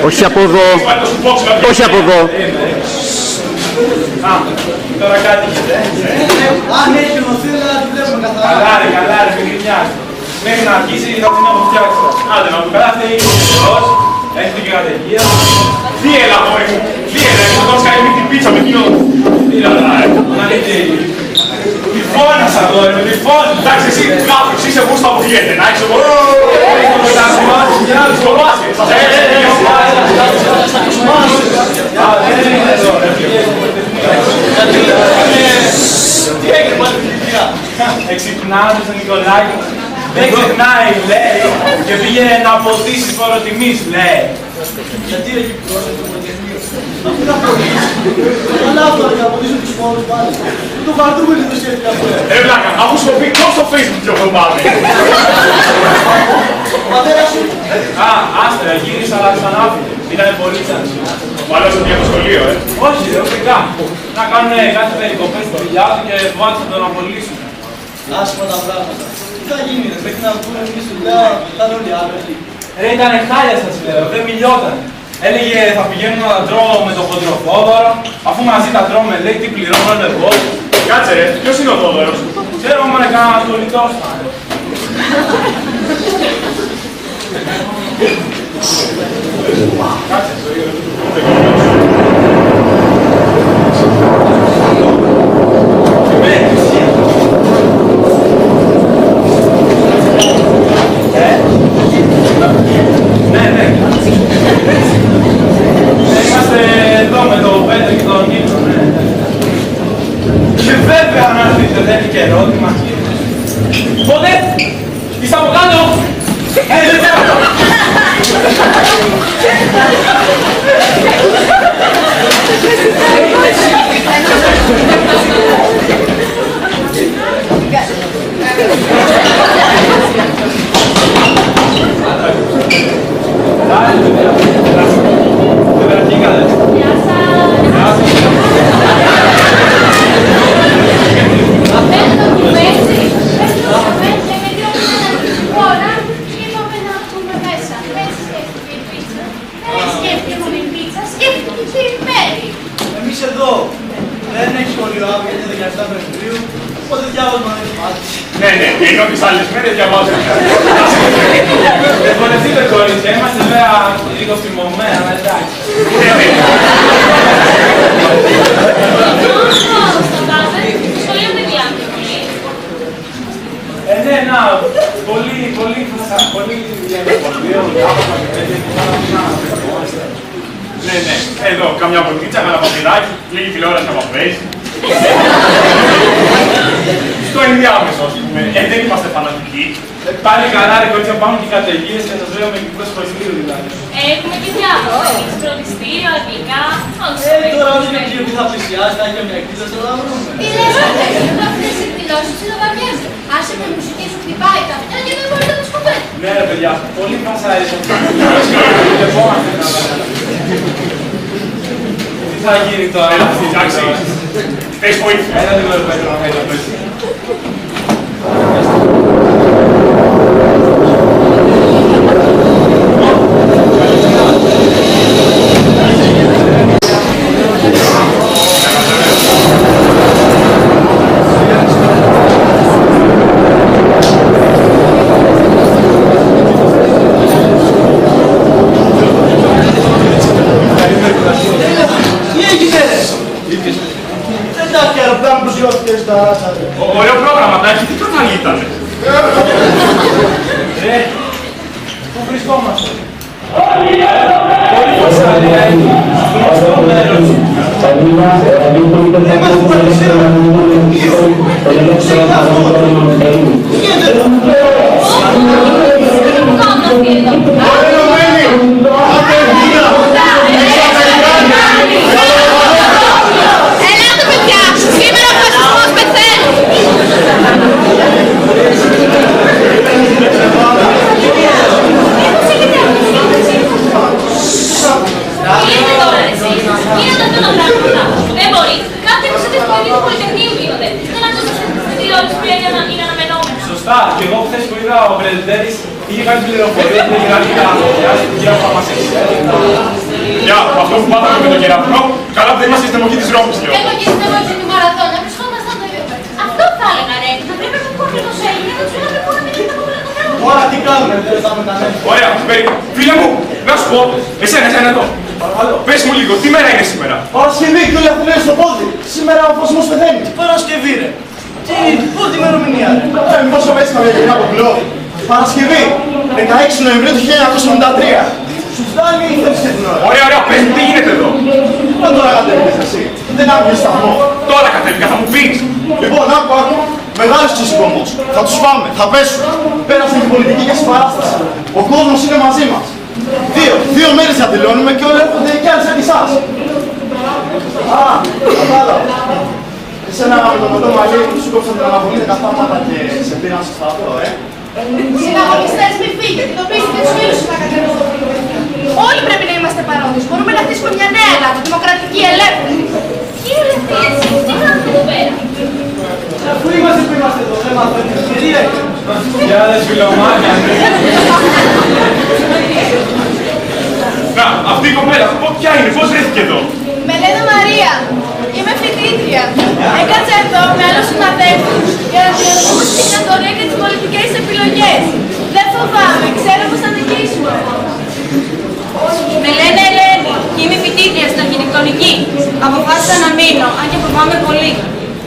Όχι από εδώ. Όχι από εδώ. Τώρα κάτι γίνεται. Αν έχει νοθεί, να τη βλέπουμε καθαρά. Καλά ρε, μην γκρινιάζει. Μέχρι να αρχίσει θα την έχω φτιάξει. Άντε να μου περάσει ήλιος, έχετε και καταιγεία. Τι έλα μωρέ μου, τι έλα, θα δώσει καλή την πίτσα με δυο. Να λέτε, τη φώνασα τώρα, τη φώνασα. Εντάξει εσύ, κάπου εσύ είσαι γούστα που φύγετε, να έχεις εγώ. Τι έγινε πάλι παιδιά. Εξυπνάδες τον Νικολάκη. Δεν ξεχνάει, λέει, και πήγε να ποτίσει φόρο τιμής, λέει. Γιατί έχει πρόσθετο το τεχνείο. Αφού να ποτίσει. Καλά τώρα για να ποτίσουν τους φόρους πάλι. Το βαρδούμε το σχέδιο αυτό. Βλάκα, αφού σου πει κόψω στο Facebook πιο εβδομάδες. Ο πατέρας σου. Άστα, γύρισα αλλά ξανάφυγε. Ήτανε πολύ τσάνση. Μάλλον στο σχολείο, Όχι, δεν οπτικά. Να κάνουν κάτι περικοπές στη δουλειά του και φοβάται να τον απολύσουν. Άσχημα τα πράγματα. Τι θα γίνει, ρε, μέχρι να βγουν εμείς στη δουλειά, θα είναι όλοι άβρεχοι. Ρε, ήτανε χάλια σας λέω, δεν μιλιόταν. Έλεγε θα πηγαίνω να τα τρώω με τον Χοντροφόδωρο, αφού μαζί τα τρώμε, λέει τι πληρώνω εγώ. Κάτσε ρε, ποιος είναι ο Θόδωρος? Ξέρω όμως να κάνω ασχολητό. Κάτσε, το ίδιο. Ναι. Είμαστε εδώ με το Πέτρο και τον Νίκο, ναι. Και βέβαια να έρθετε, δεν είναι και ερώτημα. Πότε, είσαι από κάτω. Δεν θέλω. Εμείς εδώ δεν έχει σχολείο αύριο γιατί είναι 17 Νοεμβρίου, οπότε διάβασμα δεν έχει μάθει. Ναι, ενώ τις άλλες μέρες διαβάζω. Δεν χωρεθείτε κορίτσια, είμαστε βέβαια λίγο θυμωμένα, αλλά εντάξει. Ναι, να, πολύ σχολείο, διάβασμα και τέτοια και θα Ναι, εδώ, καμιά ποτίτσα, κανένα παπειράκι, λίγη τηλεόραση από face. Στο ενδιάμεσο, ας πούμε. Δεν είμαστε φανατικοί. Πάλι καλά ρε κορίτσια, πάμε και καταιγείες και σας λέω με κυκλός σχολείου δηλαδή. Έχουμε και διάφορα, φροντιστήριο, αγγλικά, Τώρα όλοι είναι εκεί που θα πλησιάσει, θα έχει και μια εκδήλωση, θα τα βρούμε. Τι λες αυτές, εδώ αυτές οι εκδηλώσεις συλλογαριάζουν. Άσε με μουσική σου χτυπάει τα αυτιά και δεν μπορείς να τους κουμπές. Ναι ρε παιδιά, πολύ μας αρέσει αυτό. Τι θα γίνει τώρα, Εντάξει, θες βοήθεια. Έλα λίγο ρε Πέτρο να φάει το πέσει. Εντάξει, αεροπλάνο προσγειώθηκε στα Άσα. Ωραίο πρόγραμμα, τα έχει τι κανάλι ήταν. Είχε κάνει πληροφορία, είχε γράψει τα αγωνιά, για να μας έχει. Γεια, αυτό που πάθαμε με τον κεραυνό, καλά που δεν είμαστε στη στεμοχή της Ρώμης, λέω. Εγώ και στη στεμοχή του μαραθώνα βρισκόμασταν το ίδιο. Αυτό θα έλεγα, ρε. Θα πρέπει να πούμε το Σέγγεν, να τους λέγαμε πού να μην είναι από το θέμα. Τώρα τι κάνουμε, δεν θα μετανέμουμε. Ωραία, φίλε μου, να σου πω, εσένα εδώ. Παρακαλώ. Πες μου λίγο, τι μέρα είναι σήμερα? Παρασκευή και όλοι αυτοί στο πόδι. Σήμερα ο κόσμος πεθαίνει. Παρασκευή, ρε. Πού τη ημερομηνία, ρε. Μήπως το πέτυχα με την αποκλώ. Παρασκευή, 16 Νοεμβρίου του 1973. Σου φτάνει ή θέλεις και την ώρα? Ωραία, πες μου, τι γίνεται εδώ? Δεν τώρα κατέβηκες εσύ. Δεν άκουγες σταθμό. Τώρα κατέβηκα, θα μου πεις. Λοιπόν, άκου. Μεγάλος ξεσηκωμός. Θα τους πάμε, θα πέσουν. Πέρασαν την πολιτική και συμπαράσταση. Ο κόσμος είναι μαζί μας. Δύο μέρες διαδηλώνουμε και όλοι έρχονται κι άλλοι σαν και εσάς. Α, κατάλαβα. Εσένα με το μοντό μαλλί σου κόψαν την αναβολή 10 φάρματα και σε πήραν στο σταθμό, Συναγωνιστές, μη φύγετε, το πείστε τους φίλους σου να κατεβούν. Όλοι πρέπει να είμαστε παρόντες. Μπορούμε να χτίσουμε μια νέα Ελλάδα, δημοκρατική, ελεύθερη. Τι ελεύθερη εσύ, τι κάνουμε εδώ πέρα? Πού είμαστε εδώ, δεν μαθαίνουμε. Τι έγινε? Γεια δες φιλομάνια. Να, αυτή η κοπέλα, ποια είναι, πώς βρέθηκε εδώ? Με λένε Μαρία. Είμαι φοιτήτρια. Έκατσα εδώ με άλλους συναδέλφους για να διορθώσουμε την δικτατορία και τις πολιτικές επιλογές. Δεν φοβάμαι, ξέρω πώς θα νικήσουμε. Με λένε Ελένη και είμαι φοιτήτρια στην αρχιτεκτονική. Αποφάσισα να μείνω, αν και φοβάμαι πολύ.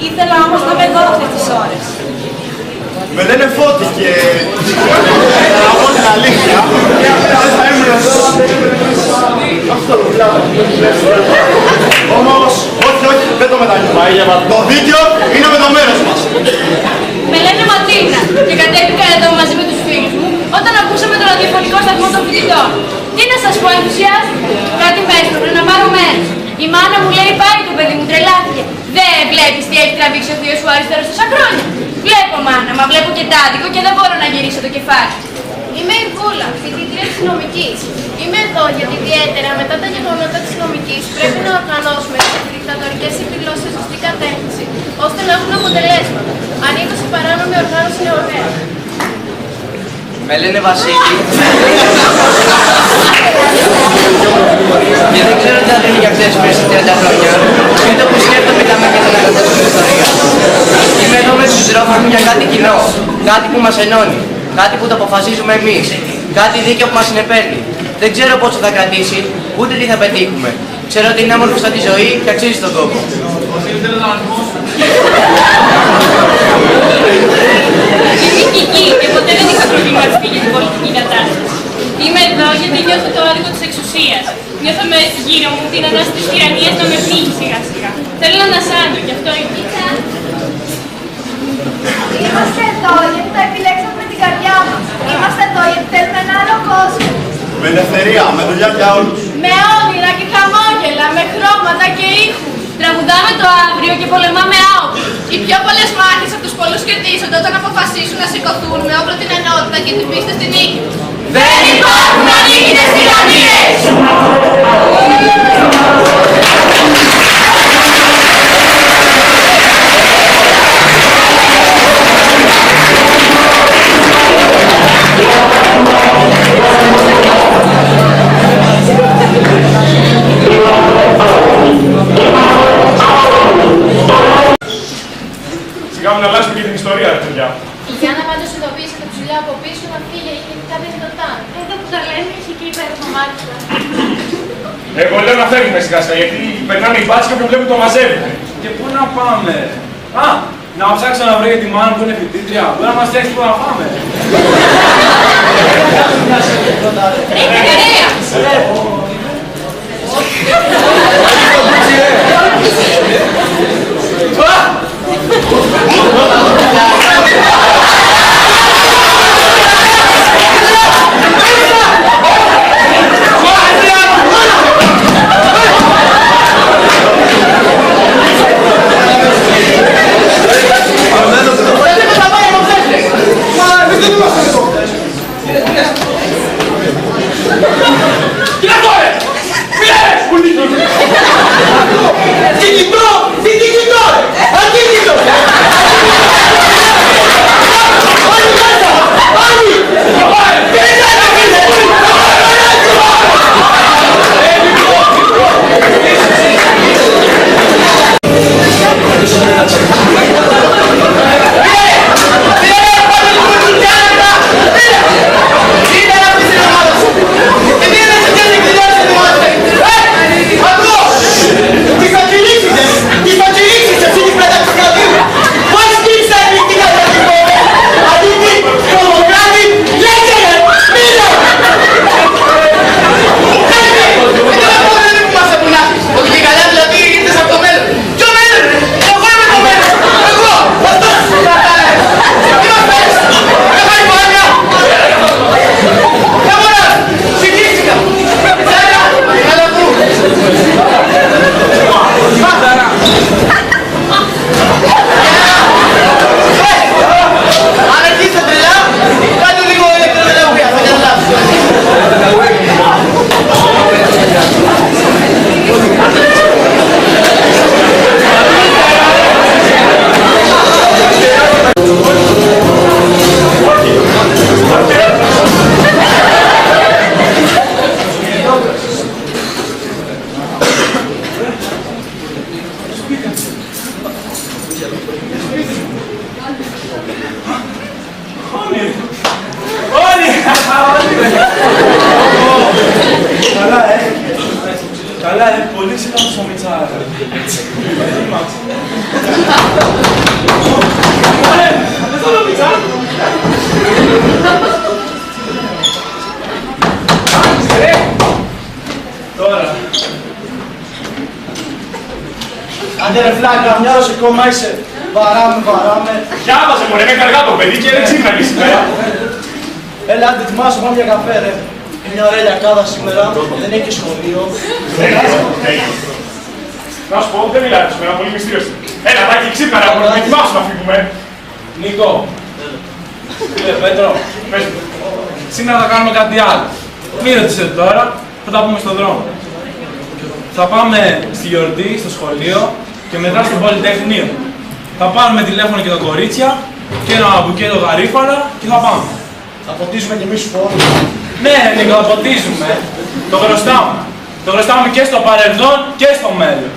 Ήθελα όμως να είμαι εδώ αυτές τις ώρες. Με λένε Φώτη και... να πω την αλήθεια. Δεν θα ήμουν εδώ. Αυτό το μιλάω. Όμως, όχι, δεν το μετανιώθω. Το δίκαιο είναι με το μέρος μας. Με λένε Ματίνα και κατέβηκα εδώ μαζί με τους φίλους μου όταν ακούσαμε το ραδιοφωνικό σταθμό των φοιτητών. Τι να σας πω, ενθουσιάζομαι. Κάτι με έστρεψε να πάρω μέρος. Η μάνα μου λέει πάει το παιδί μου, τρελάθηκε. Δεν βλέπεις τι έχει τραβήξει ο θείος σου αριστερός τόσα χρόνια? Βλέπω μάνα, μα βλέπω και τάδικο και δεν μπορώ να γυρίσω το κεφάλι. Είμαι η Βούλα, φοιτήτρια της νομικής. Είμαι εδώ γιατί ιδιαίτερα μετά τα γεγονότα της νομικής πρέπει να οργανώσουμε τις δικτατορικές εκδηλώσεις σε σωστή κατεύθυνση, ώστε να έχουν αποτελέσματα. Ανήκω σε παράνομη οργάνωση νεολαία. Με λένε Βασίλη και δεν ξέρω τι θα δίνει για αυτές τις 30 χρόνια και ούτε που σκέφτομαι τα μέτρα να καταθέσω την ιστορία. Είμαι εδώ με τους συντρόφους μου για κάτι κοινό, κάτι που μας ενώνει, κάτι που το αποφασίζουμε εμείς, κάτι δίκαιο που μας συνεπέρνει. Δεν ξέρω πόσο θα κρατήσει, ούτε τι θα πετύχουμε. Ξέρω ότι είναι άμορφη σαν τη ζωή και αξίζει τον κόπο. Είμαι οικική και ποτέ δεν είχα προβληματιστεί για την πολιτική κατάσταση. Είμαι εδώ γιατί νιώθω το άδικο της εξουσίας. Νιώθω γύρω μου την ανάσταση της τυραννίας να με πνίγει σιγά σιγά. Θέλω να ανασάνω, γι' αυτό είναι. Είμαστε εδώ γιατί τα επιλέξαμε με την καρδιά μας. Είμαστε εδώ γιατί θέλουμε ένα άλλο κόσμο. Με ελευθερία, με δουλειά για όλους. Με όνειρα και χαμόγελα, με χρώματα και ήχους. Τραγουδάμε το αύριο και πολεμάμε άοπλα. Οι πιο πολλές μάχες από τους πολλούς κερδίζονται όταν αποφασίσουν να σηκωθούν με όπλο την ενότητα και την πίστη στην νίκη. Δεν υπάρχουν ανίκητες τυραννίες! Σιγά μου να αλλάξουμε και την ιστορία, ρε παιδιά. Η Γιάννα πάντως ειδοποίησε το ψηλιά από πίσω να φύγει γιατί δεν είναι το τάν. Εδώ που τα λένε έχει και υπέροχο μάλιστα. Εγώ λέω να φεύγουμε σιγά σιγά, γιατί περνάμε οι μπάτσοι και όποιο βλέπουν το μαζεύουν. Και πού να πάμε? Α, να ψάξω να βρω για τη μάνα που είναι φοιτήτρια. Μπορεί να μας φτιάξει που να πάμε. Δεν είμαστε εδώ. Άντε ρε φλάκα, μοιάζεις ακόμα είσαι. Βαράμε. Διάβαζε μωρέ, με καργά το παιδί και δεν ξύπναγε σήμερα. Έλα, άντε ετοιμάσου, πάμε για καφέ ρε. Είναι μια ωραία λιακάδα σήμερα, δεν έχει και σχολείο. Να σου πω, δεν μιλάτε σήμερα, πολύ μυστήριος. Έλα, Τάκη, ξύπνα να πούμε, ετοιμάσου να φύγουμε. Νίκο, φίλε Πέτρο, Πες μου. σήμερα θα κάνουμε κάτι άλλο. Μην ρωτήσετε τώρα, θα τα πούμε στον δρόμο. Θα πάμε στη γιορτή, στο σχολείο και μετά στο Πολυτεχνείο. Θα πάρουμε τηλέφωνο και τα κορίτσια και ένα μπουκέτο γαρίφαλα και θα πάμε. Θα ποτίζουμε κι εμείς φόρους. Ναι, Νίκο, θα ποτίζουμε. Το χρωστάμε. Το χρωστάμε και στο παρελθόν και στο μέλλον.